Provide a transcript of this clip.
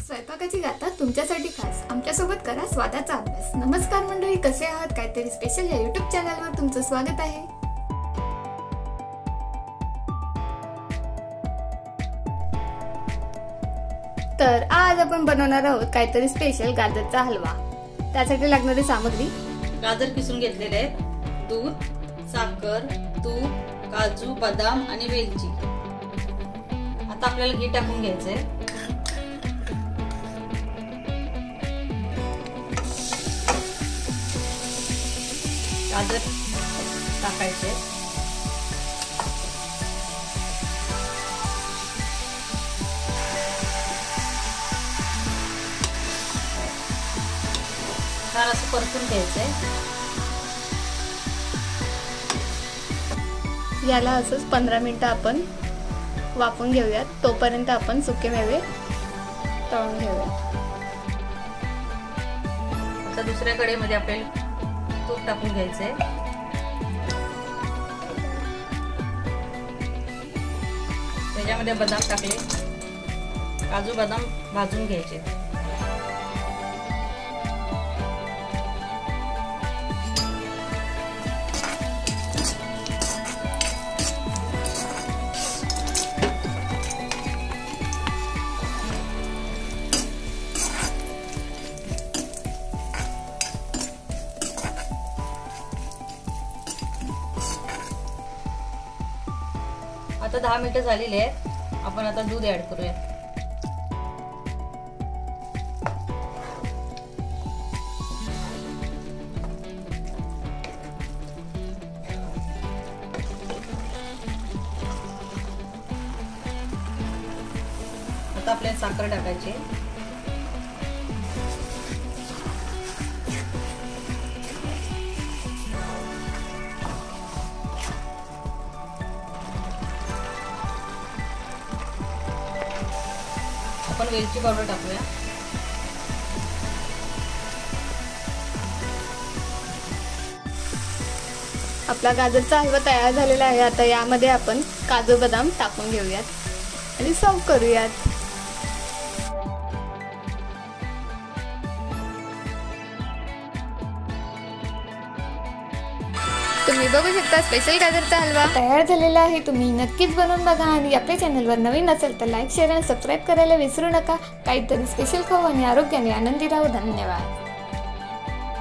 स्वयंपाकाची गाथा तुमच्यासाठी खास आमच्यासोबत करा स्वादाचा अभ्यास। नमस्कार मंडळी, कसे आहात? काहीतरी स्पेशल या YouTube चॅनलवर तुमचं स्वागत आहे। तर आज आपण बनवणार आहोत काहीतरी स्पेशल गाजरचा हलवा। त्यासाठी लागणारी सामग्री: गाजर किसून घेतलेले आहेत, दूध, साखर, तूप, काजू, बदाम आणि वेलची। आता आपल्याला घी टाकून घ्यायचंय। गाजर टाकायचे, छान असं परतून घ्यायचंय। याला असंच 15 मिनिटं आपण वाफवून घेऊयात। तोपर्यंत आपण सुके मेवे तळून घेऊयात। आता दुसऱ्या कढईमध्ये आपल्याला तूप टाकून घ्यायचंय। त्याच्यामध्ये बदाम टाकले, काजू बदाम भाजून घ्यायचे। आता 10 मिनिटं झालेली आहेत। आपण आता दूध ऍड करूया। आता आपल्याला साखर टाकायची। आपण वेलची पावडर टाकूया। आपला गाजरचा हलवा तयार झालेला आहे। आता यामध्ये आपण काजू बदाम टाकून घेऊयात आणि सर्व करूयात। तुम्ही बघू शकता स्पेशल गाजरचा हलवा तयार झालेला आहे। तुम्ही नक्कीच बनवून बघा आणि आपल्या चॅनलवर नवीन असेल तर लाईक, शेअर आणि सबस्क्राईब करायला विसरू नका। काहीतरी स्पेशल खाऊ आणि आरोग्याने आनंदी राहू। धन्यवाद।